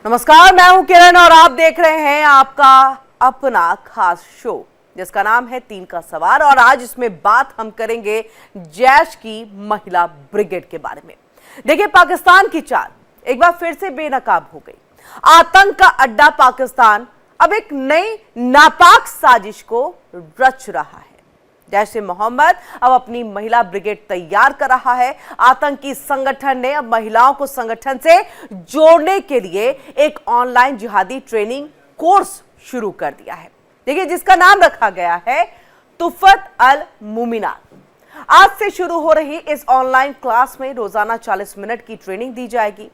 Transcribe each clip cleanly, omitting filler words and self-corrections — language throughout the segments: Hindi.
नमस्कार, मैं हूं किरण और आप देख रहे हैं आपका अपना खास शो जिसका नाम है 3 का सवार। और आज इसमें बात हम करेंगे जैश की महिला ब्रिगेड के बारे में। देखिए, पाकिस्तान की चाल एक बार फिर से बेनकाब हो गई। आतंक का अड्डा पाकिस्तान अब एक नई नापाक साजिश को रच रहा है। जैश ए मोहम्मद अब अपनी महिला ब्रिगेड तैयार कर रहा है। आतंकी संगठन ने अब महिलाओं को संगठन से जोड़ने के लिए एक ऑनलाइन जिहादी ट्रेनिंग कोर्स शुरू कर दिया है। देखिए, जिसका नाम रखा गया है तुफत अल मुमिनात। आज से शुरू हो रही इस ऑनलाइन क्लास में रोजाना 40 मिनट की ट्रेनिंग दी जाएगी।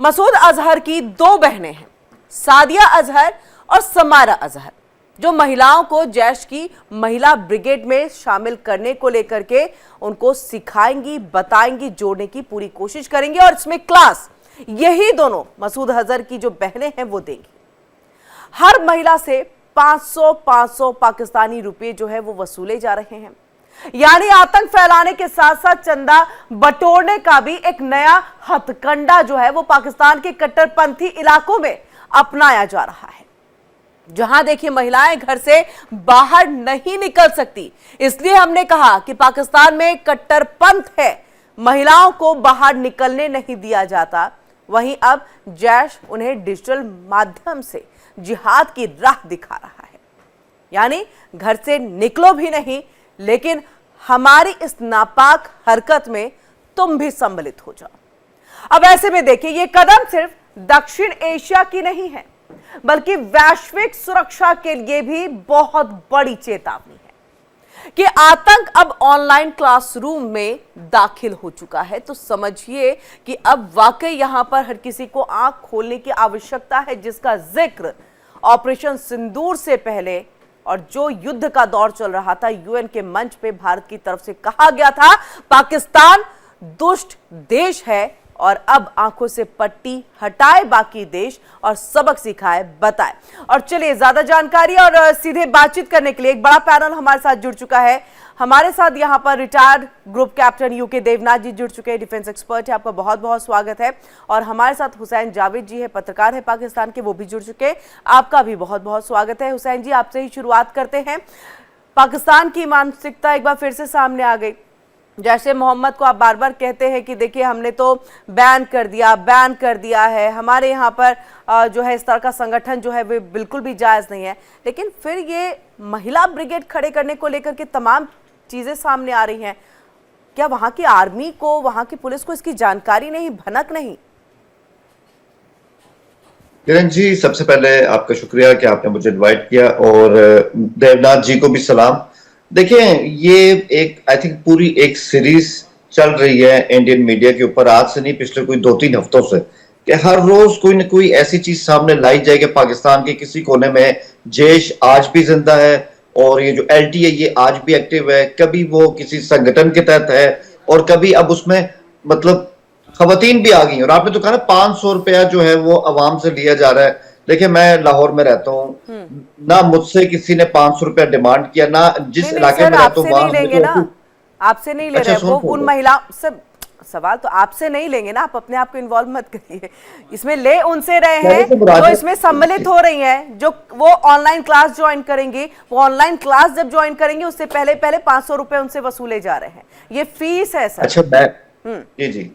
मसूद अजहर की 2 बहनें हैं, सादिया अजहर और समारा अजहर, जो महिलाओं को जैश की महिला ब्रिगेड में शामिल करने को लेकर के उनको सिखाएंगी, बताएंगी, जोड़ने की पूरी कोशिश करेंगे। और इसमें क्लास यही दोनों मसूद अजहर की जो बहनें हैं वो देंगी। हर महिला से 500 पाकिस्तानी रुपए जो है वो वसूले जा रहे हैं। यानी आतंक फैलाने के साथ साथ चंदा बटोरने का भी एक नया हथकंडा जो है वो पाकिस्तान के कट्टरपंथी इलाकों में अपनाया जा रहा है। जहां देखिए, महिलाएं घर से बाहर नहीं निकल सकती, इसलिए हमने कहा कि पाकिस्तान में कट्टरपंथ है, महिलाओं को बाहर निकलने नहीं दिया जाता। वहीं अब जैश उन्हें डिजिटल माध्यम से जिहाद की राह दिखा रहा है। यानी घर से निकलो भी नहीं, लेकिन हमारी इस नापाक हरकत में तुम भी सम्मिलित हो जाओ। अब ऐसे में देखिए, यह कदम सिर्फ दक्षिण एशिया की नहीं है, बल्कि वैश्विक सुरक्षा के लिए भी बहुत बड़ी चेतावनी है कि आतंक अब ऑनलाइन क्लासरूम में दाखिल हो चुका है। तो समझिए कि अब वाकई यहां पर हर किसी को आंख खोलने की आवश्यकता है, जिसका जिक्र ऑपरेशन सिंदूर से पहले और जो युद्ध का दौर चल रहा था, यूएन के मंच पे भारत की तरफ से कहा गया था पाकिस्तान दुष्ट देश है और अब आंखों से पट्टी हटाए बाकी देश और सबक सिखाए बताए। और चलिए, ज्यादा जानकारी और सीधे बातचीत करने के लिए एक बड़ा पैनल हमारे साथ जुड़ चुका है। हमारे साथ यहां पर retired group captain U K Devnath ji जुड़ चुके हैं, डिफेंस एक्सपर्ट है, आपका बहुत बहुत स्वागत है। और हमारे साथ हुसैन जावेद जी है, पत्रकार है पाकिस्तान के, वो भी जुड़ चुके हैं, आपका भी बहुत बहुत स्वागत है। हुसैन जी, आपसे ही शुरुआत करते हैं। पाकिस्तान की मानसिकता एक बार फिर से सामने आ गई। जैश मोहम्मद को आप बार बार कहते हैं कि देखिए, हमने तो बैन कर दिया है, हमारे यहाँ पर जो है इस तरह का संगठन जो है वो बिल्कुल भी जायज़ नहीं है। लेकिन फिर ये महिला ब्रिगेड खड़े करने को लेकर के तमाम चीज़ें सामने आ रही हैं। क्या वहाँ की आर्मी को, वहाँ की पुलिस को इसकी जानकारी नहीं, भनक नहीं? किरण जी, सबसे पहले आपका शुक्रिया कि आपने मुझे इनवाइट किया, और देवनाथ जी को भी सलाम। देखिए, ये एक आई थिंक पूरी एक सीरीज चल रही है इंडियन मीडिया के ऊपर, आज से नहीं, पिछले कोई 2-3 हफ्तों से, कि हर रोज कोई ना कोई ऐसी चीज सामने लाई जाए कि पाकिस्तान के किसी कोने में जैश आज भी जिंदा है और ये जो एलटी है ये आज भी एक्टिव है। कभी वो किसी संगठन के तहत है और कभी अब उसमें मतलब खवातीन भी आ गई। और आपने तो कहा ना, 500 रुपया जो है वो अवाम से लिया जा रहा है। देखिए, मैं लाहौर में रहता हूँ, ना मुझसे किसी ने 500 रुपया डिमांड किया, ना जिस इलाके में रहता हूँ वहां आपसे नहीं ले रहे। वो उन महिला से सवाल तो आपसे नहीं लेंगे ना, आप अपने आप को इन्वॉल्व मत करिए इसमें। ले उनसे रहे हैं जो इसमें सम्मिलित हो रही हैं, जो वो ऑनलाइन क्लास ज्वाइन करेंगी। वो ऑनलाइन क्लास जब ज्वाइन करेंगी उससे पहले 500 रुपए उनसे वसूले जा रहे हैं। ये फीस है सर। अच्छा, जी,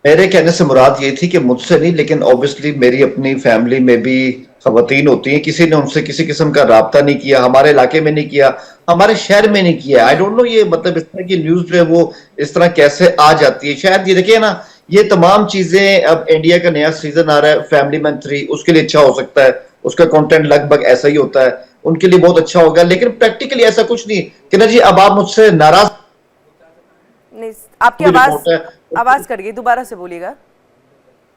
मेरे कहने से मुराद ये थी कि मुझसे नहीं, लेकिन ऑब्वियसली मेरी अपनी फैमिली में भी खवातीन होती हैं, किसी ने उनसे किसी किस्म का राब्ता नहीं किया, हमारे इलाके में नहीं किया, हमारे शहर में नहीं किया। आई डोंट नो, ये मतलब इस तरह की न्यूज जो है वो इस तरह कैसे आ जाती है। शायद ये देखिए ना, ये तमाम चीजें, अब इंडिया का नया सीजन आ रहा है फैमिली मैन 3, उसके लिए अच्छा हो सकता है, उसका कंटेंट लगभग ऐसा ही होता है, उनके लिए बहुत अच्छा होगा, लेकिन प्रैक्टिकली ऐसा कुछ नहीं। कि ना जी, अब आप मुझसे नाराज नहीं, आपकी आवाज कट गई, दोबारा से बोलिएगा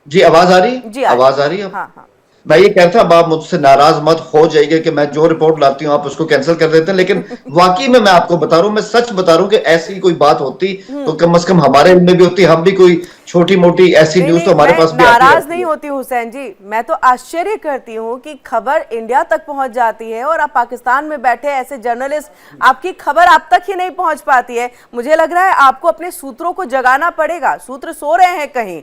जी। आवाज आ रही? जी, आवाज आ रही है? हाँ। मैं ये कह रहा था, अब आप मुझसे नाराज मत हो जाइएगा कि मैं जो रिपोर्ट लाती हूँ आप उसको कैंसिल कर देते हैं, लेकिन वाकई में मैं आपको बता रहा हूँ, मैं सच बता रहा हूँ कि ऐसी कोई बात होती तो कम से कम हमारे में भी होती, हम भी कोई छोटी मोटी ऐसी न्यूज तो हमारे पास भी आती है। नाराज नहीं होती हुसैन जी, मैं तो आश्चर्य करती हूँ कि खबर इंडिया तक पहुंच जाती है और आप पाकिस्तान में बैठे ऐसे जर्नलिस्ट, आपकी खबर आप तक ही नहीं पहुंच पाती है। मुझे लग रहा है आपको अपने सूत्रों को जगाना पड़ेगा, सूत्र सो रहे हैं कहीं।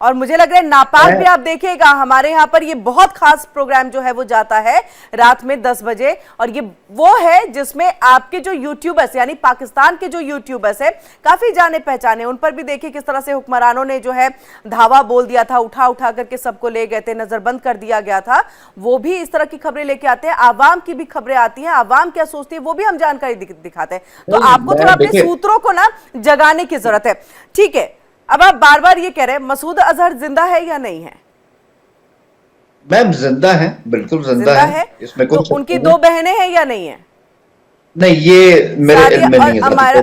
और मुझे लग रहा है नापाक भी आप देखिएगा, हमारे यहाँ पर ये बहुत खास प्रोग्राम जो है वो जाता है रात में 10 बजे, और ये वो है जिसमें आपके जो यूट्यूबर्स यानी पाकिस्तान के जो यूट्यूबर्स है काफी जाने पहचाने, उन पर भी देखिए किस तरह से हुक्मरानों ने जो है धावा बोल दिया था, उठा उठा करके सबको ले गए थे, नजरबंद कर दिया गया था। वो भी इस तरह की खबरें लेके आते हैं, आवाम की भी खबरें आती हैं, आवाम क्या सोचती है वो भी हम जानकारी दिखाते हैं। तो आपको थोड़ा अपने सूत्रों को ना जगाने की जरूरत है। ठीक है, अब आप बार बार ये कह रहे हैं मसूद अजहर जिंदा है या नहीं है? मैम जिंदा है, बिल्कुल जिंदा है। इसमें तो कुछ उनकी 2 बहनें हैं या नहीं है? नहीं, ये मेरे इल्म में नहीं है।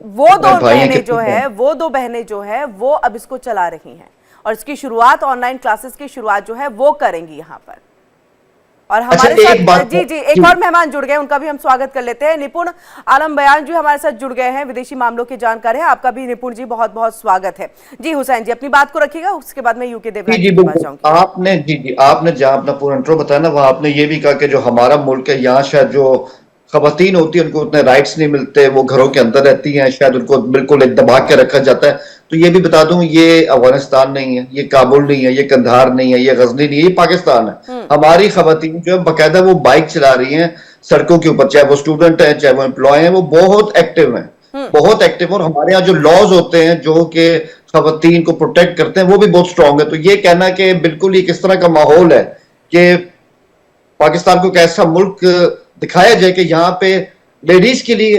वो 2 बहनें जो है वो अब इसको चला रही हैं, और इसकी शुरुआत ऑनलाइन क्लासेस की शुरुआत जो है वो करेंगी यहाँ पर। और हमारे साथ जी एक और मेहमान जुड़ गए, उनका भी हम स्वागत कर लेते हैं। निपुण आलम बयान जी हमारे साथ जुड़ गए हैं, विदेशी मामलों के जानकार हैं। आपका भी निपुण जी बहुत बहुत स्वागत है। जी हुसैन जी अपनी बात को रखिएगा, उसके बाद मैं यूके देवनाथ जी के पास जाऊंगी। आपने जहां अपना पूरा इंट्रो बताया ना, वहां आपने ये भी कहा कि जो हमारा मुल्क है, यहाँ शायद जो खवातीन होती है उनको उतने राइट्स नहीं मिलते, वो घरों के अंदर रहती हैं, शायद उनको बिल्कुल एक दबा के रखा जाता है। तो ये भी बता दूं, ये अफगानिस्तान नहीं है, ये काबुल नहीं है, ये कंधार नहीं है, ये गजनी नहीं है, ये पाकिस्तान है। हमारी खवातीन जो है बाकायदा वो बाइक चला रही हैं सड़कों के ऊपर, चाहे वो स्टूडेंट है चाहे वो एम्प्लॉय है, वो बहुत एक्टिव हैं, बहुत एक्टिव। और हमारे यहाँ जो लॉज होते हैं जो कि खवातीन को प्रोटेक्ट करते हैं वो भी बहुत स्ट्रांग है। तो ये कहना कि बिल्कुल ये किस तरह का माहौल है कि पाकिस्तान को कैसा मुल्क दिखाया जाए कि यहाँ पे लेडीज के लिए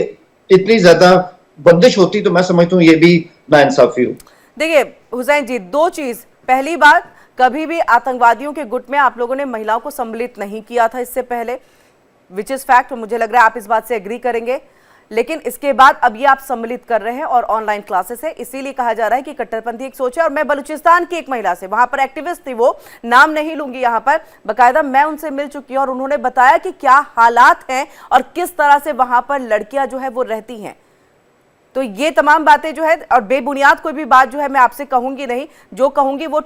इतनी ज्यादा बंदिश होती, तो मैं समझता हूँ ये भी नाइंसाफी हो। देखिए हुसैन जी, 2 चीज। पहली बात, कभी भी आतंकवादियों के गुट में आप लोगों ने महिलाओं को सम्मिलित नहीं किया था इससे पहले, विच इज फैक्ट, और मुझे लग रहा है आप इस बात से एग्री करेंगे। लेकिन इसके बाद अब ये आप सम्मिलित कर रहे हैं और ऑनलाइन क्लासेस है, इसीलिए कहा जा रहा है कि कट्टरपंथी एक सोच है। और मैं बलूचिस्तान की एक महिला से, वहां पर एक्टिविस्ट थी, वो नाम नहीं लूंगी यहाँ पर, बकायदा मैं उनसे मिल चुकी हूँ और उन्होंने बताया कि क्या हालात हैं और किस तरह से वहां पर लड़कियां जो है वो रहती हैं। तो ये तमाम बातें जो है, और बेबुनियाद कोई भी बात जो है मैं आपसे कहूंगी नहीं, जो कहूंगी वो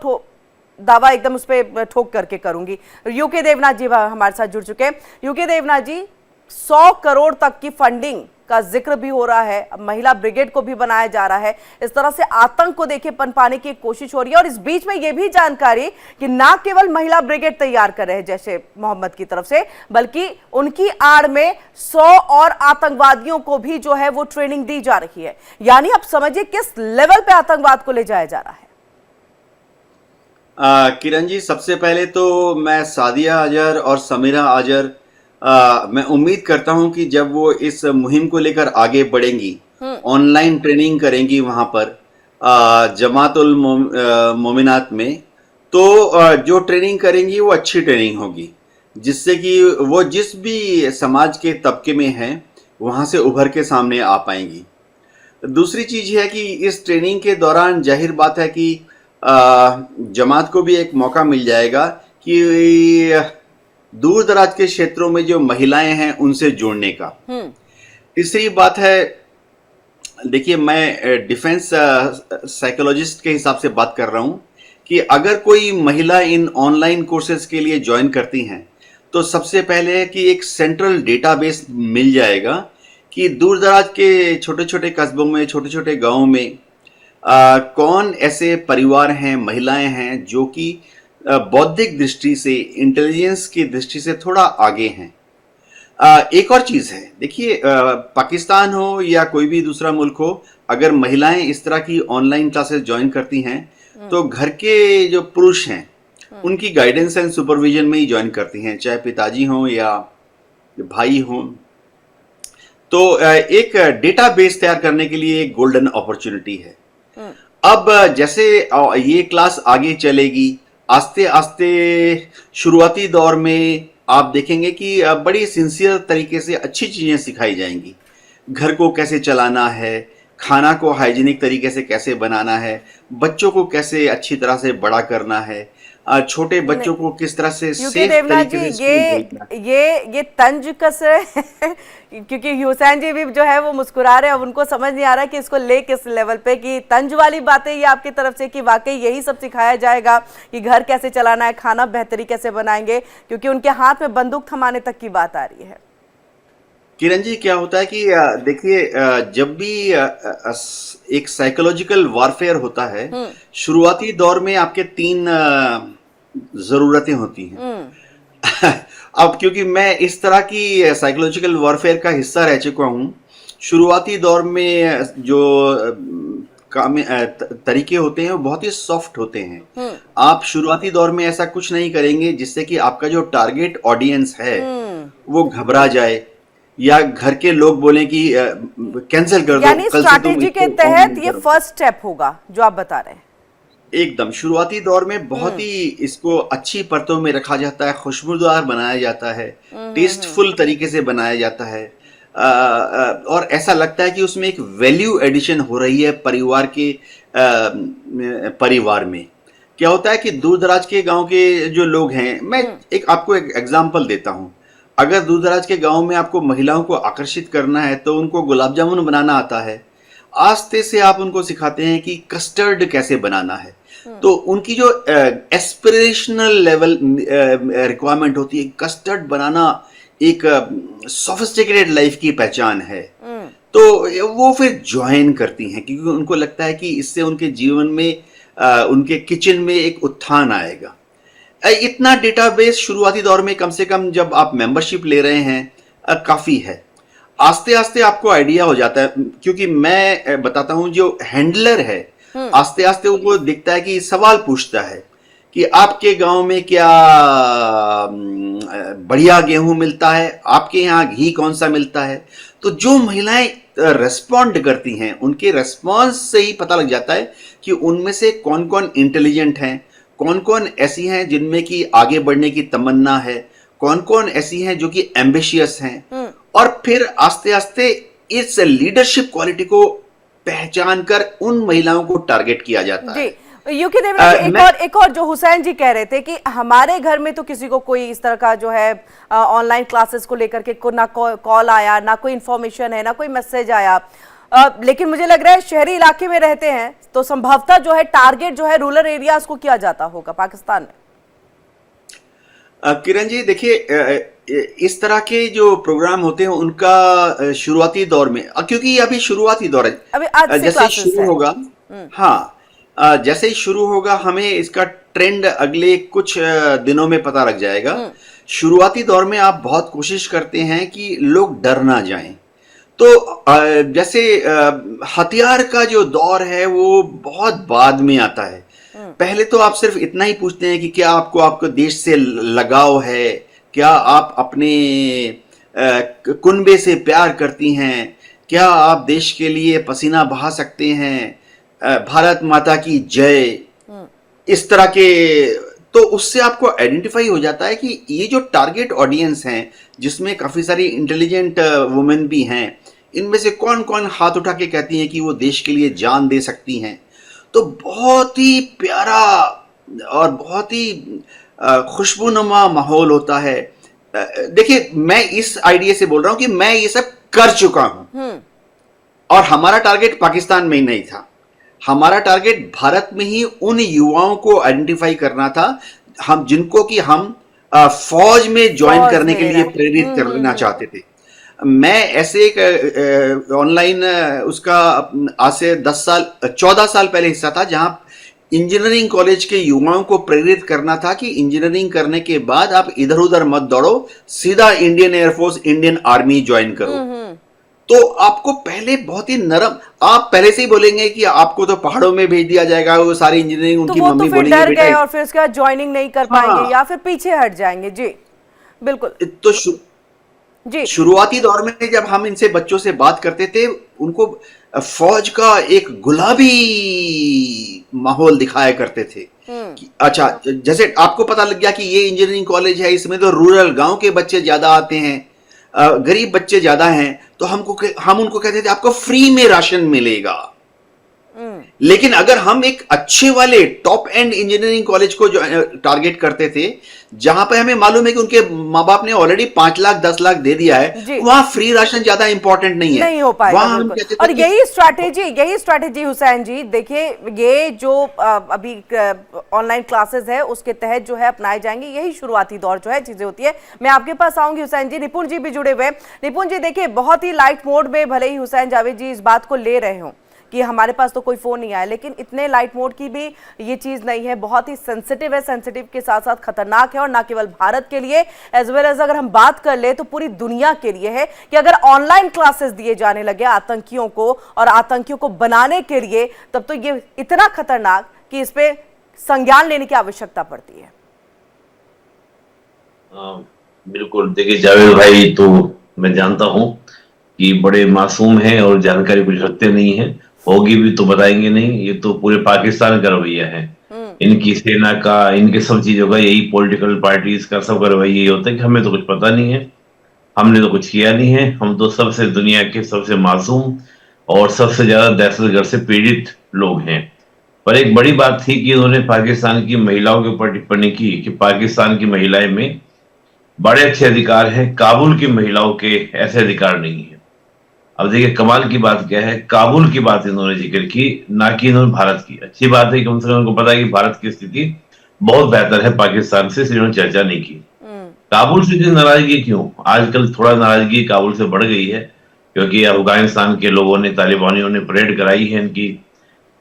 दावा एकदम उस पर ठोक करके करूंगी। यूके देवनाथ जी हमारे साथ जुड़ चुके हैं। यूके देवनाथ जी, 100 करोड़ तक की फंडिंग का जिक्र भी हो रहा है, अब महिला ब्रिगेड को भी बनाया जा रहा है, इस तरह से आतंक को देखिए पनपाने की कोशिश हो रही है। और इस बीच में यह भी जानकारी कि ना केवल महिला ब्रिगेड तैयार कर रहे हैं जैसे मोहम्मद की तरफ से, बल्कि उनकी आड़ में 100 और आतंकवादियों को भी जो है वो ट्रेनिंग दी जा रही है। यानी आप समझिए किस लेवल पे आतंकवाद को ले जाया जा रहा है। किरण जी, सबसे पहले तो मैं सादिया अजहर और समीरा अजहर, मैं उम्मीद करता हूं कि जब वो इस मुहिम को लेकर आगे बढ़ेंगी, ऑनलाइन ट्रेनिंग करेंगी वहां पर जमातुल मोमिनात में, तो जो ट्रेनिंग करेंगी वो अच्छी ट्रेनिंग होगी, जिससे कि वो जिस भी समाज के तबके में हैं वहां से उभर के सामने आ पाएंगी। दूसरी चीज है कि इस ट्रेनिंग के दौरान जाहिर बात है कि जमात को भी एक मौका मिल जाएगा कि दूर दराज के क्षेत्रों में जो महिलाएं हैं उनसे जोड़ने का। तीसरी बात है, देखिए मैं डिफेंस साइकोलॉजिस्ट के हिसाब से बात कर रहा हूं कि अगर कोई महिला इन ऑनलाइन कोर्सेज के लिए ज्वाइन करती हैं तो सबसे पहले है कि एक सेंट्रल डेटाबेस मिल जाएगा कि दूर दराज के छोटे छोटे कस्बों में, छोटे छोटे गांवों में कौन ऐसे परिवार हैं, महिलाएं हैं जो कि बौद्धिक दृष्टि से, इंटेलिजेंस की दृष्टि से थोड़ा आगे हैं। एक और चीज है, देखिए पाकिस्तान हो या कोई भी दूसरा मुल्क हो, अगर महिलाएं इस तरह की ऑनलाइन क्लासेस ज्वाइन करती हैं तो घर के जो पुरुष हैं उनकी गाइडेंस एंड सुपरविजन में ही ज्वाइन करती हैं, चाहे पिताजी हों या भाई हों। तो एक डेटाबेस तैयार करने के लिए एक गोल्डन अपॉर्चुनिटी है। अब जैसे ये क्लास आगे चलेगी, आस्ते आस्ते शुरुआती दौर में आप देखेंगे कि बड़ी सिंसियर तरीके से अच्छी चीजें सिखाई जाएंगी। घर को कैसे चलाना है, खाना को हाइजीनिक तरीके से कैसे बनाना है, बच्चों को कैसे अच्छी तरह से बड़ा करना है, छोटे बच्चों को किस तरह से सेफ तरीके से ये तंज कस क्योंकि हुसैन जी भी जो है वो मुस्कुरा रहे हैं, अब उनको समझ नहीं आ रहा कि इसको ले किस लेवल पे, कि तंज वाली बातें ये आपकी तरफ से कि वाकई यही सब सिखाया जाएगा कि घर कैसे चलाना है, खाना बेहतरी कैसे बनाएंगे, क्योंकि उनके हाथ में बंदूक थमाने तक की बात आ रही है। किरण जी, क्या होता है कि देखिए, जब भी एक साइकोलॉजिकल वॉरफेयर होता है, शुरुआती दौर में आपके तीन जरूरतें होती हैं। अब क्योंकि मैं इस तरह की साइकोलॉजिकल वॉरफेयर का हिस्सा रह चुका हूँ, शुरुआती दौर में जो तरीके होते हैं वो बहुत ही सॉफ्ट होते हैं। आप शुरुआती दौर में ऐसा कुछ नहीं करेंगे जिससे कि आपका जो टारगेट ऑडियंस है वो घबरा जाए, या घर के लोग बोलें कि कैंसिल कर दो, यानी कल से तुम स्ट्रैटेजी के इसको तहत ऑनलाइन ये करो। फर्स्ट स्टेप होगा जो आप बता रहे हैं। एकदम शुरुआती दौर में बहुत ही इसको अच्छी परतों में रखा जाता है, खुशबूदार बनाया जाता है, टेस्टफुल तरीके से बनाया जाता है, और ऐसा लगता है कि उसमें एक वैल्यू एडिशन हो रही है परिवार में। क्या होता है कि दूर दराज के गांव के जो लोग हैं, मैं आपको एक एग्जांपल देता हूं। अगर दूर दराज के गांव में आपको महिलाओं को आकर्षित करना है तो उनको गुलाब जामुन बनाना आता है, आस्ते से आप उनको सिखाते हैं कि कस्टर्ड कैसे बनाना है। तो उनकी जो एस्पिरेशनल लेवल रिक्वायरमेंट होती है, कस्टर्ड बनाना एक सोफिस्टिकेटेड लाइफ की पहचान है। तो वो फिर ज्वाइन करती हैं क्योंकि उनको लगता है कि इससे उनके जीवन में, उनके किचन में एक उत्थान आएगा। इतना डेटाबेस शुरुआती दौर में, कम से कम जब आप मेंबरशिप ले रहे हैं, काफी है। आस्ते आस्ते आपको आइडिया हो जाता है, क्योंकि मैं बताता हूं, जो हैंडलर है आस्ते आस्ते उनको दिखता है कि सवाल पूछता है कि आपके गांव में क्या बढ़िया गेहूं मिलता है, आपके यहाँ घी कौन सा मिलता है। तो जो महिलाएं रेस्पॉन्ड करती हैं, उनके रेस्पॉन्स से ही पता लग जाता है कि उनमें से कौन कौन इंटेलिजेंट हैं, कौन कौन ऐसी हैं जिनमें कि आगे बढ़ने की तमन्ना है, कौन कौन ऐसी हैं जो कि एम्बिशियस हैं। और फिर आस्ते आस्ते इस लीडरशिप क्वालिटी को पहचान कर उन महिलाओं को टारगेट किया जाता है। यूके देवनाथ, एक और जो हुसैन जी कह रहे थे कि हमारे घर में तो किसी को कोई इस तरह का जो है ऑनलाइन क्लासेस को लेकर के ना कॉल आया, ना कोई इन्फॉर्मेशन है, ना कोई मैसेज आया, लेकिन मुझे लग रहा है शहरी इलाके में रहते हैं तो संभवतः जो है टारगेट जो है रूरल एरियाज को किया जाता होगा पाकिस्तान में। किरण जी, देखिए, इस तरह के जो प्रोग्राम होते हैं उनका शुरुआती दौर में, क्योंकि अभी शुरुआती दौर है, अभी आज से जैसे ही शुरू होगा, हाँ, जैसे ही शुरू होगा हमें इसका ट्रेंड अगले कुछ दिनों में पता लग जाएगा। शुरुआती दौर में आप बहुत कोशिश करते हैं कि लोग डर ना जाएं। तो जैसे हथियार का जो दौर है वो बहुत बाद में आता है। पहले तो आप सिर्फ इतना ही पूछते हैं कि क्या आपको देश से लगाव है, क्या आप अपने कुनबे से प्यार करती हैं, क्या आप देश के लिए पसीना बहा सकते हैं, भारत माता की जय, इस तरह के। तो उससे आपको आइडेंटिफाई हो जाता है कि ये जो टारगेट ऑडियंस हैं, जिसमें काफी सारी इंटेलिजेंट वुमेन भी हैं, इनमें से कौन कौन हाथ उठा के कहती हैं कि वो देश के लिए जान दे सकती हैं। तो बहुत ही प्यारा और बहुत ही खुशबूनुमा माहौल होता है। देखिए, मैं इस आइडिया से बोल रहा हूं कि मैं ये सब कर चुका हूं, और हमारा टारगेट पाकिस्तान में ही नहीं था, हमारा टारगेट भारत में ही उन युवाओं को आइडेंटिफाई करना था, हम जिनको कि हम फौज में ज्वाइन करने के लिए प्रेरित करना चाहते थे। मैं ऐसे एक ऑनलाइन उसका आज से 14 साल पहले हिस्सा था, जहां इंजीनियरिंग कॉलेज के युवाओं को प्रेरित करना था कि इंजीनियरिंग करने के बाद आप इधर उधर मत दौड़ो, सीधा Indian air force, Indian army join करो। तो आपको पहले बहुत ही नरम, आप पहले से ही बोलेंगे कि आपको तो पहाड़ों में भेज दिया जाएगा, वो सारी इंजीनियरिंग उनकी तो मम्मी तो फिर बोलेंगे डर बेटा, गए और फिर उसके बाद ज्वाइनिंग नहीं कर पाएंगे या फिर पीछे हट जाएंगे। जी बिल्कुल। तो जी, शुरुआती दौर में जब हम इनसे बच्चों से बात करते थे, उनको फौज का एक गुलाबी माहौल दिखाया करते थे। अच्छा, जैसे आपको पता लग गया कि ये इंजीनियरिंग कॉलेज है, इसमें तो रूरल गांव के बच्चे ज्यादा आते हैं, गरीब बच्चे ज्यादा हैं, तो हम उनको कहते थे आपको फ्री में राशन मिलेगा। लेकिन अगर हम एक अच्छे वाले टॉप एंड इंजीनियरिंग कॉलेज को जो टारगेट करते थे, जहां पे हमें मालूम है कि उनके माँ बाप ने ऑलरेडी 5 लाख 10 लाख दे दिया है, वहां फ्री राशन ज्यादा इंपॉर्टेंट नहीं है, नहीं हो पाएगा वहां हम बिल्कुल। कहते और थे कि यही स्ट्रैटेजी हुसैन जी, देखिए ये जो अभी ऑनलाइन क्लासेस है उसके तहत जो है अपनाए जाएंगे, यही शुरुआती दौर जो है चीजें होती है। मैं आपके पास आऊंगी हुसैन जी, निपुण जी भी जुड़े हुए हैं। निपुण जी देखिए, बहुत ही लाइट मोड में भले ही हुसैन जावेद जी इस बात को ले रहे हो कि हमारे पास तो कोई फोन नहीं आया, लेकिन इतने लाइट मोड की भी ये चीज नहीं है, बहुत ही सेंसिटिव है, सेंसिटिव के साथ साथ खतरनाक है, और ना केवल भारत के लिए एज वेल एज अगर हम बात कर ले तो पूरी दुनिया के लिए है कि अगर ऑनलाइन क्लासेस दिए जाने लगे आतंकियों को और आतंकियों को बनाने के लिए, तब तो ये इतना खतरनाक कि इस पे संज्ञान लेने की आवश्यकता पड़ती है। बिल्कुल, देखिए जावेद भाई तो मैं जानता हूं कि बड़े मासूम हैं और जानकारी कुछ रखते नहीं है, होगी भी तो बताएंगे नहीं। ये तो पूरे पाकिस्तान का रवैया है, इनकी सेना का, इनके सब चीजों का, यही पॉलिटिकल पार्टीज का सबका रवैया यही होता है कि हमें तो कुछ पता नहीं है, हमने तो कुछ किया नहीं है, हम तो सबसे दुनिया के सबसे मासूम और सबसे ज्यादा दहशतगर्द से पीड़ित लोग हैं। पर एक बड़ी बात थी कि उन्होंने पाकिस्तान की महिलाओं के ऊपर टिप्पणी की कि पाकिस्तान की महिलाएं में बड़े अच्छे अधिकार हैं, काबुल की महिलाओं के ऐसे अधिकार नहीं है। अब देखिए कमाल की बात क्या है, काबुल की बात इन्होंने जिक्र की, ना कि इन्होंने भारत की। अच्छी बात है कि कम से कम उनको पता है कि भारत की स्थिति बहुत बेहतर है पाकिस्तान से, इसलिए उन्होंने चर्चा नहीं की। काबुल से इतनी नाराजगी क्यों? आजकल थोड़ा नाराजगी काबुल से बढ़ गई है, क्योंकि अफगानिस्तान के लोगों ने, तालिबानियों ने परेड कराई है इनकी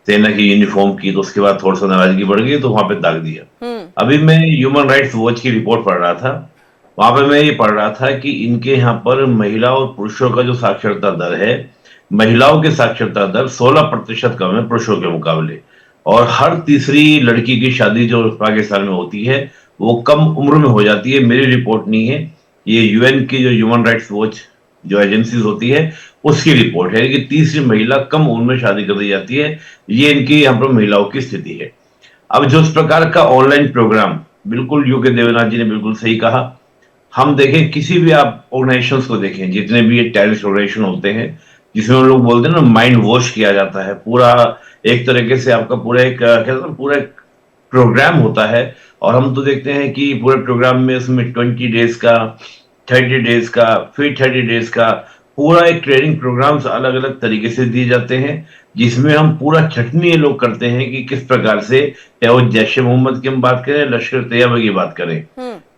सेना की यूनिफॉर्म की, तो उसके बाद थोड़ा सा नाराजगी बढ़ गई, तो वहां पे दाग दिया। अभी मैं ह्यूमन राइट्स वॉच की रिपोर्ट पढ़ रहा था, वहां पे मैं ये पढ़ रहा था कि इनके यहाँ पर महिला और पुरुषों का जो साक्षरता दर है, महिलाओं के साक्षरता दर 16% कम है पुरुषों के मुकाबले, और हर तीसरी लड़की की शादी जो पाकिस्तान में होती है वो कम उम्र में हो जाती है। मेरी रिपोर्ट नहीं है, ये यूएन की जो ह्यूमन राइट्स वॉच जो एजेंसीज होती है उसकी रिपोर्ट है कि तीसरी महिला कम उम्र में शादी कर दी जाती है। ये इनकी यहाँ पर महिलाओं की स्थिति है। अब जो इस प्रकार का ऑनलाइन प्रोग्राम, बिल्कुल यूके देवनाथ जी ने बिल्कुल सही कहा, हम देखें किसी भी आप ऑर्गेनाइजेशंस को देखें, जितने भी ये टेररिस्ट ऑर्गेनाइजेशन होते हैं जिसमें हम लोग बोलते हैं ना माइंड वॉश किया जाता है, पूरा एक तरीके से आपका पूरा एक पूरा एक प्रोग्राम होता है। और हम तो देखते हैं कि पूरे प्रोग्राम में उसमें 20 डेज का, 30 डेज का, फिर 30 डेज का पूरा एक ट्रेनिंग प्रोग्राम्स अलग अलग तरीके से दिए जाते हैं, जिसमें हम पूरा छटनी ये लोग करते हैं कि किस प्रकार से, चाहे वो जैश ए मोहम्मद की हम बात करें, लश्कर तैयबा की बात करें।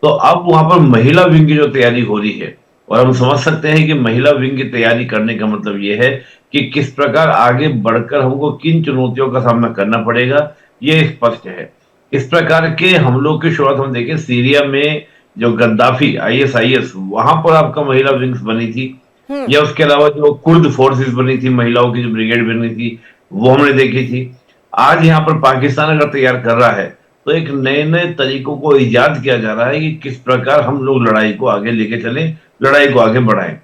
तो अब वहां पर महिला विंग की जो तैयारी हो रही है, और हम समझ सकते हैं कि महिला विंग की तैयारी करने का मतलब ये है कि किस प्रकार आगे बढ़कर हमको किन चुनौतियों का सामना करना पड़ेगा, ये स्पष्ट है। इस प्रकार के हमलों की शुरुआत हम देखें सीरिया में, जो गद्दाफी ISIS, वहां पर आपका महिला विंग्स बनी थी, या उसके अलावा जो कुर्द फोर्सेस बनी थी, महिलाओं की जो ब्रिगेड बनी थी, वो हमने देखी थी। आज यहाँ पर पाकिस्तान अगर तैयार कर रहा है तो एक नए नए तरीकों को इजाद किया जा रहा है कि किस प्रकार हम लोग लड़ाई को आगे लेके चलें, लड़ाई को आगे बढ़ाएं।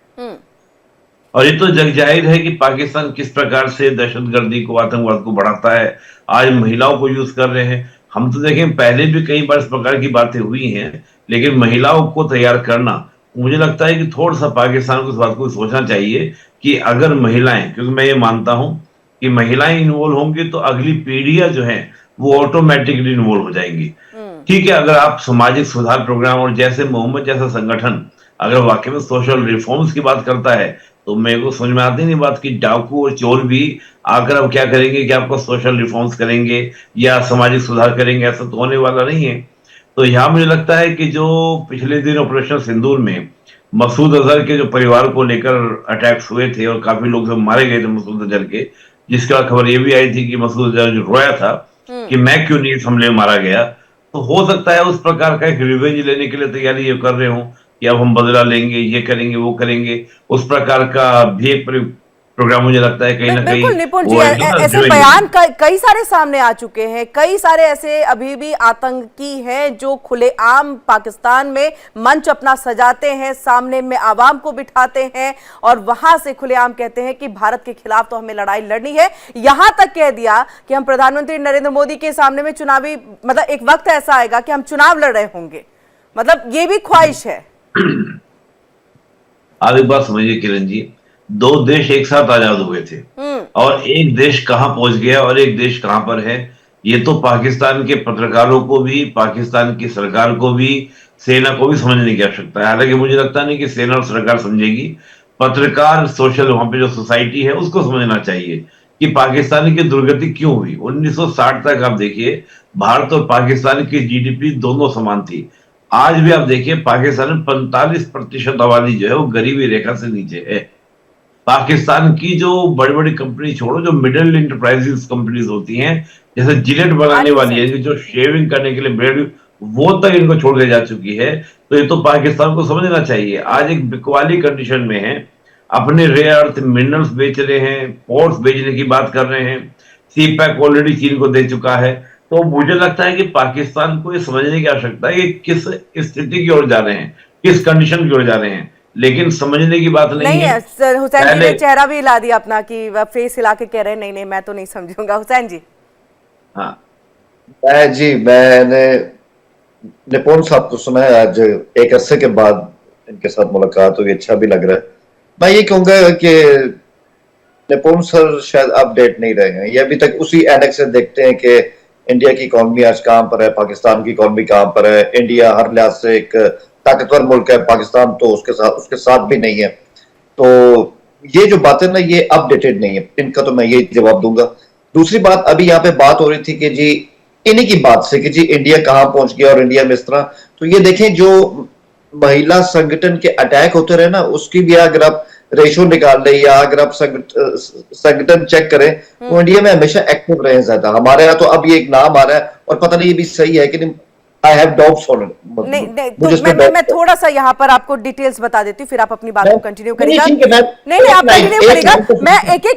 और ये तो जग जाहिर है कि पाकिस्तान किस प्रकार से दहशतगर्दी को, आतंकवाद को बढ़ाता है, आज महिलाओं को यूज कर रहे हैं। हम तो देखें पहले भी कई बार इस प्रकार की बातें हुई हैं, लेकिन महिलाओं को तैयार करना, मुझे लगता है कि थोड़ा सा पाकिस्तान को इस बात को सोचना चाहिए कि अगर महिलाएं, क्योंकि मैं ये मानता हूं कि महिलाएं इन्वॉल्व होंगी तो अगली पीढ़ियां जो है वो ऑटोमेटिकली इन्वॉल्व हो जाएंगी। ठीक है, अगर आप सामाजिक सुधार प्रोग्राम और जैसे मोहम्मद जैसा संगठन अगर वाकई में सोशल रिफॉर्म्स की बात करता है, तो मेरे को समझ में आती नहीं बात कि डाकू और चोर भी आकर अब क्या करेंगे कि आपको सोशल रिफॉर्म्स करेंगे या सामाजिक सुधार करेंगे, ऐसा तो होने वाला नहीं है। तो यहाँ मुझे लगता है कि जो पिछले दिन ऑपरेशन सिंदूर में मसूद अजहर के जो परिवार को लेकर अटैक्स हुए थे और काफी लोग मारे गए थे मसूद अजहर के, जिसके बाद खबर ये भी आई थी कि मसूद अजहर जो रोया था कि मैं क्यों नहीं इस हमले में मारा गया, तो हो सकता है उस प्रकार का एक रिवेंज लेने के लिए तैयारी ये कर रहे हो कि अब हम बदला लेंगे, ये करेंगे, वो करेंगे, उस प्रकार का भी एक प्रोग्राम मुझे लगता है कहीं ना कहीं। बिल्कुल निपुण जी, ऐसे बयान कई सारे सामने आ चुके हैं, कई सारे ऐसे अभी भी आतंकी हैं जो खुलेआम पाकिस्तान में मंच अपना सजाते हैं, सामने में आवाम को बिठाते हैं और वहां से खुलेआम कहते हैं कि भारत के खिलाफ तो हमें लड़ाई लड़नी है। यहां तक कह दिया कि हम प्रधानमंत्री नरेंद्र मोदी के सामने में चुनावी, मतलब एक वक्त ऐसा आएगा कि हम चुनाव लड़ रहे होंगे, मतलब ये भी ख्वाहिश है। आप एक बात समझिए किरण जी, 2 देश एक साथ आजाद हुए थे, और एक देश कहां पहुंच गया और एक देश कहां पर है, ये तो पाकिस्तान के पत्रकारों को भी, पाकिस्तान की सरकार को भी, सेना को भी समझने की आवश्यकता है। हालांकि मुझे लगता नहीं कि सेना और सरकार समझेगी, पत्रकार, सोशल वहां पे जो सोसाइटी है उसको समझना चाहिए कि पाकिस्तान की दुर्गति क्यों हुई। 1960 तक आप देखिए भारत और पाकिस्तान की जीडीपी दोनों समान थी। आज भी आप देखिए पाकिस्तान में 45% आबादी जो है वो गरीबी रेखा से नीचे है। पाकिस्तान की जो बड़ी बड़ी कंपनी छोड़ो, जो मिडिल इंटरप्राइजेस कंपनीज होती हैं, जैसे जिलेट बनाने वाली है, जो शेविंग करने के लिए ब्लेड, वो तक इनको छोड़ के जा चुकी है। तो ये तो पाकिस्तान को समझना चाहिए। आज एक बिकवाली कंडीशन में है, अपने रेयर अर्थ मिनरल्स बेच रहे हैं, पोर्ट्स बेचने की बात कर रहे हैं, सी पैक ऑलरेडी चीन को दे चुका है। तो मुझे लगता है कि पाकिस्तान को ये समझने की आवश्यकता है कि किस स्थिति की ओर जा रहे हैं, किस कंडीशन की ओर जा रहे हैं, लेकिन समझने की बात नहीं है। सर हुसैन जी ने चेहरा भी हिला दिया अपना कि फेस हिला के कह रहे हैं नहीं मैं तो नहीं समझूंगा। हुसैन जी। हाँ जी, मैंने निपुण साहब को सुना है, आज एक अरसे के बाद इनके साथ मुलाकात हुई, अच्छा भी लग रहा है। मैं ये कहूंगा कि निपुण सर शायद अपडेट नहीं रहे हैं, ये अभी तक उसी एनेक्स से देखते हैं कि इंडिया की इकोनॉमी आज कहां पर है, पाकिस्तान की इकोनॉमी कहां पर है। इंडिया हर लिहाज से एक ताकतवर मुल्क है, पाकिस्तान तो उसके साथ भी नहीं है। तो ये जो बातें ना, ये अपडेटेड नहीं है, इनका तो मैं ये जवाब दूंगा। दूसरी बात, अभी यहाँ पे बात हो रही थी कि जी इन्हीं की बात से कि जी इंडिया कहां पहुंच गया और इंडिया में इस तरह, तो ये देखें जो महिला संगठन के अटैक होते रहे ना, उसकी भी अगर आप रेशो निकाल ले या अगर आप संगठन चेक करें तो इंडिया में हमेशा एक्टिव रहे ज्यादा। हमारे यहाँ तो अब ये एक नाम आ रहा है और पता नहीं ये भी सही है कि नहीं, I have doubts on it. नहीं तो मैं थोड़ा सा यहाँ पर आपको डिटेल्स बता देती हूँ, फिर आप अपनी बात को कंटिन्यू करिएगा। नहीं आप कंटिन्यू करिएगा, मैं एक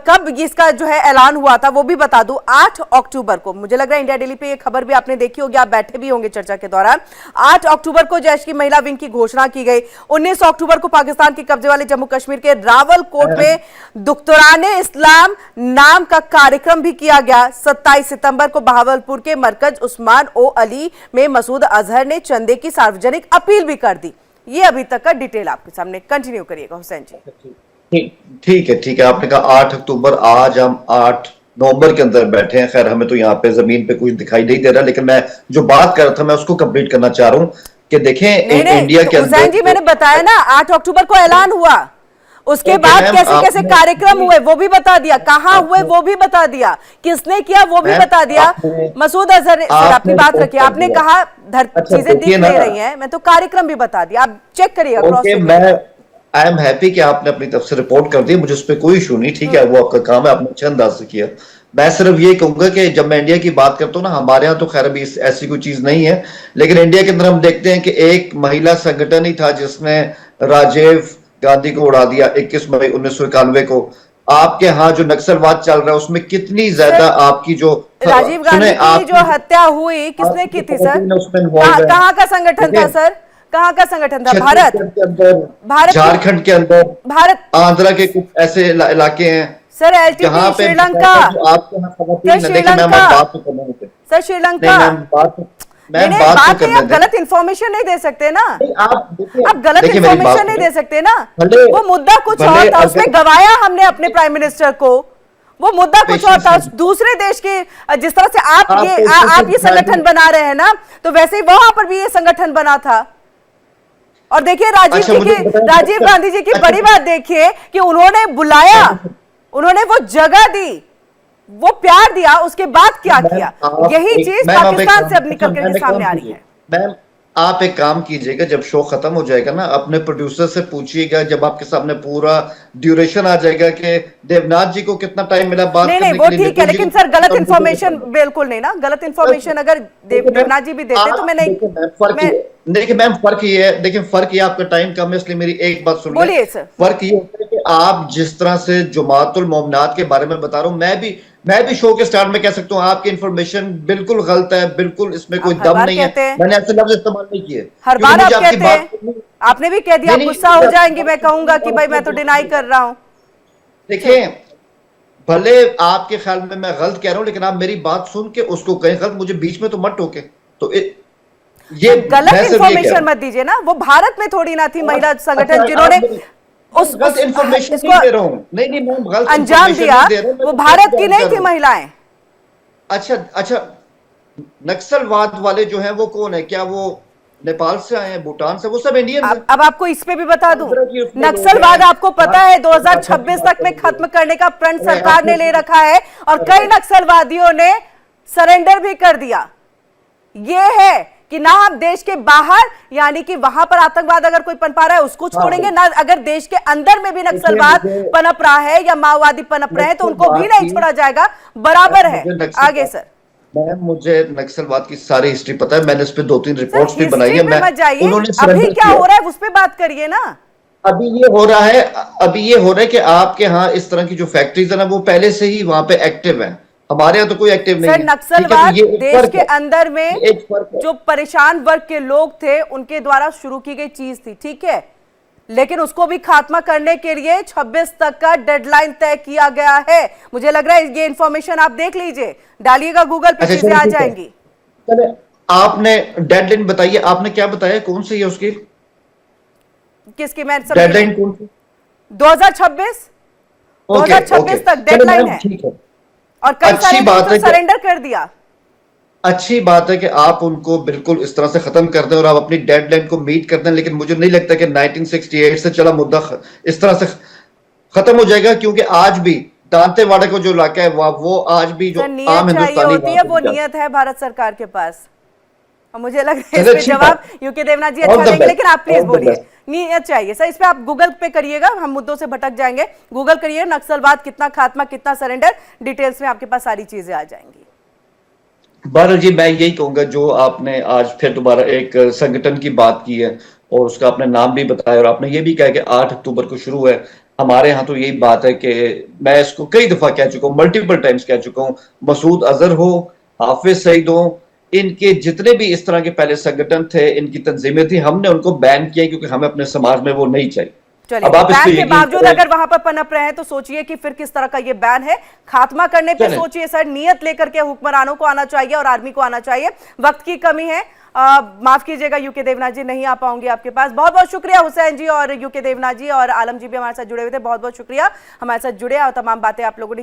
कब इसका जो है ऐलान हुआ था वो भी बता दूं। 8 अक्टूबर को, मुझे लग रहा है इंडिया डेली पे ये खबर भी आपने देखी होगी, आप बैठे भी होंगे चर्चा के दौरान। 8 अक्टूबर को जैश की महिला विंग की घोषणा की गई। 19 अक्टूबर को पाकिस्तान के कब्जे वाले जम्मू कश्मीर के रावलकोट में दुख्तराने इस्लाम नाम का कार्यक्रम भी किया गया। 27 सितंबर को बहावलपुर के मरकज उस्मान ओ अली में मसूद अजहर ने चंदे की सार्वजनिक अपील भी कर दी। ये अभी तक का डिटेल आपके सामने, कंटिन्यू करिएगा हुसैन जी। ठीक है, आपने कहा 8 अक्टूबर, आज हम 8 नवंबर के अंदर बैठे हैं। खैर हमें तो यहाँ पे जमीन पे कुछ दिखाई नहीं दे रहा, लेकिन मैं जो बात कर रहा था मैं उसको कंप्लीट करना चाह रहा हूँ कि देखें इंडिया के अंदर, हुसैन जी मैंने बताया ना 8 अक्टूबर को ऐलान हुआ, उसके बाद कैसे कैसे कार्यक्रम हुए वो भी बता दिया, कहां हुए वो भी बता दिया, किसने किया वो भी बता दिया। मसूद अजहर सर अपनी बात रखिए, आपने कहा चीजें दिख नहीं रही हैं, मैं तो कार्यक्रम भी बता दिया, आप चेक करिएगा। मैं आई एम हैप्पी कि आपने अपनी तरफ से रिपोर्ट कर दी, मुझे उस पर कोई इशू नहीं, ठीक है, वो आपका काम है, आपने अच्छे अंदाज से किया। मैं सिर्फ ये कहूंगा कि जब मैं इंडिया की बात करता हूँ ना, हमारे यहाँ तो खैर अभी ऐसी कोई चीज नहीं है, लेकिन इंडिया के अंदर हम देखते हैं कि एक महिला संगठन ही था जिसने राजीव गांधी को उड़ा दिया 21 मई 1991 को। आपके यहाँ जो नक्सलवाद चल रहा है उसमें कितनी ज्यादा आपकी जो राजीव गांधी की जो हत्या हुई किसने की थी सर, कहाँ का संगठन था सर, कहाँ का संगठन था? भारत, झारखंड के अंदर, भारत, आंध्रा के कुछ ऐसे इलाके हैं sir, LTT Sri Lanka, sir Sri Lanka. नहीं, बात है, आप गलत इंफॉर्मेशन नहीं दे सकते ना, आप गलत इंफॉर्मेशन नहीं दे सकते ना। वो मुद्दा कुछ और था, उसमें गवाया हमने अपने प्राइम मिनिस्टर को, वो मुद्दा कुछ और था। दूसरे देश के जिस तरह से आप ये संगठन बना रहे हैं ना, तो वैसे ही वहां पर भी ये संगठन बना था। और देखिए राजीव गांधी जी की बड़ी बात देखिए कि उन्होंने बुलाया, उन्होंने वो जगह दी, वो प्यार दिया, उसके बाद क्या किया, यही चीज पाकिस्तान से अब निकल कर सामने आ रही है। मैम आप एक काम कीजिएगा, जब शो खत्म हो जाएगा ना, अपने प्रोड्यूसर से पूछिएगा, जब आपके सामने पूरा ड्यूरेशन आ जाएगा कि देवनाथ जी को कितना टाइम मिला बात करने के लिए। वो ठीक है, लेकिन सर गलत इन्फॉर्मेशन बिल्कुल नहीं ना, गलत इन्फॉर्मेशन अगर देवनाथ जी भी देते तो मैं नहीं। देखिए मैम फर्क ये है, देखिए फर्क ये आपका टाइम कम है इसलिए मेरी एक बात सुन बोलिए सर। फर्क ये होता है कि आप जिस तरह से जमातुल मोमिनात के बारे में बता रहा हूँ, मैं भी शो के स्टार्ट में कह सकता हूँ आपकी इन्फॉर्मेशन बिल्कुल गलत है, बिल्कुल इसमें कोई दम नहीं है, मैंने ऐसे लफ्ज इस्तेमाल नहीं किए। हर बार आप कहते हैं, आपने भी कह दिया, आप गुस्सा हो जाएंगे, मैं कहूंगा कि भाई मैं तो डिनाई कर रहा हूँ। देखिए भले आपके ख्याल में मैं गलत कह रहा हूँ, लेकिन आप मेरी बात सुन के उसको कहें गलत, मुझे बीच में तो मत टोके। तो ये गलत इंफॉर्मेशन मत दीजिए ना, वो भारत में थोड़ी ना थी महिला संगठन जिन्होंने गलत इन्फॉर्मेशन इसको नहीं दे रहा हूँ, नहीं नहीं, मैं गलत अंजाम information दिया, नहीं दे रहा हूं, मैं वो तो भारत सच की बात नहीं कर थी रहा हूं। महिलाएं। अच्छा अच्छा, नक्सलवाद वाले जो हैं वो कौन है? क्या वो नेपाल से आए हैं, भूटान से? वो सब इंडियंस हैं। अब आपको इस पे भी बता दूं, आंध्र की उसमें लोग नक्सलवाद हैं, आपको पता है झारखंड की 2026 बात तक में करेंगे। खत्म करने का प्रण अरे सरकार ने ले रखा है और कई नक्सलवादियों ने सरेंडर भी कर दिया। ये है कि ना हम देश के बाहर, यानी कि वहां पर आतंकवाद अगर कोई पनपा रहा है उसको छोड़ेंगे, ना अगर देश के अंदर में भी नक्सलवाद मुझे- पनप रहा है या माओवादी पनप रहे हैं तो उनको भी नक्सलवाद नहीं की- छोड़ा जाएगा, बराबर है। मुझे नक्सलवाद- आगे सर। मैम, मुझे नक्सलवाद की सारी हिस्ट्री पता है, मैंने इस पे 2-3 रिपोर्ट्स भी बनाई हिस्ट्री है। पे मत जाइए, उन्होंने अभी surrender क्या किया। हो रहा है उस पे बात करिए ना। अभी ये हो रहा है, कि आपके यहाँ इस तरह की जो फैक्ट्रीज है ना, वो पहले से ही वहां पे एक्टिव है। हमारे यहाँ तो कोई एक्टिव नहीं सर है। नक्सलवाद ठीक है, तो ये एक देश फर्क के है। अंदर में ये एक फर्क है। जो परेशान वर्ग के लोग थे उनके द्वारा शुरू की गई चीज थी, ठीक है, लेकिन उसको भी खात्मा करने के लिए 26 तक का डेडलाइन तय किया गया है। मुझे लग रहा है ये इंफॉर्मेशन आप देख लीजिए, डालिएगा गूगल पे, अच्छा, चीजें चलो आ ठीक है। जाएंगी। चले, आपने डेडलाइन बताइए, आपने क्या बताया, कौन सी है उसकी किसकी? मैं डेडलाइन? कौन सी? 2026 ओके, 2026 तक चलो डेडलाइन मैम, है ठीक है। और कई अच्छी सारे बात है कि- सरेंडर कर दिया। अच्छी बात है कि आप उनको बिल्कुल इस तरह से खत्म कर दें और आप अपनी डेडलाइन को मीट कर दें, लेकिन मुझे नहीं लगता कि 1968 से चला मुद्दा इस तरह से खत्म हो जाएगा, क्योंकि आज भी दांतेवाड़ा को जो इलाका है वो आज भी जो सर आम नियत चाहिए हिंदुस्तानी होती है, वो नियत है भारत सरकार के पास, और मुझे लग रहा है इस चलिए, पे ठीक जवाब है। यूके देवनाथ जी All अच्छा the देंगे, best. लेकिन आप प्लीज All the बोलिए। best. नियत चाहिए सर, इस पे आप गूगल पे करिएगा, हम मुद्दों से भटक जाएंगे। गूगल करिए नक्सलवाद कितना खात्मा कितना सरेंडर, डिटेल्स में आपके पास सारी चीजें आ जाएंगी। बहरहाल जी, मैं यही कहूंगा, जो आपने आज फिर दोबारा एक संगठन की बात की है और उसका आपने नाम भी बताया और आपने ये भी कहा कि 8 अक्टूबर को शुरू है। हमारे यहाँ तो यही बात है कि मैं इसको कई दफा कह चुका हूँ, मल्टीपल टाइम्स कह चुका हूँ, मसूद अजहर हो, हाफिज सईद हो, इनके जितने भी इस तरह के पहले संगठन थे, इनकी तंजीमें थी, हमने उनको बैन किया क्योंकि हमें अपने समाज में वो नहीं चाहिए। चलिए, अब आप इस पे बैन के यकीन बावजूद करें- अगर वहां पर पनप रहे हैं तो सोचिए कि फिर किस तरह का ये बैन है। खात्मा करने पे चलें। सोचिए सर, नियत लेकर के हुक्मरानों को आना चाहिए और आर्मी को आना चाहिए। वक्त की कमी है, माफ कीजिएगा यूके देवनाथ जी, नहीं आ पाऊंगी आपके पास। बहुत बहुत शुक्रिया हुसैन जी और यूके देवनाथ जी, और आलम जी भी हमारे साथ जुड़े हुए थे, बहुत बहुत शुक्रिया हमारे साथ जुड़े और तमाम बातें आप लोगों ने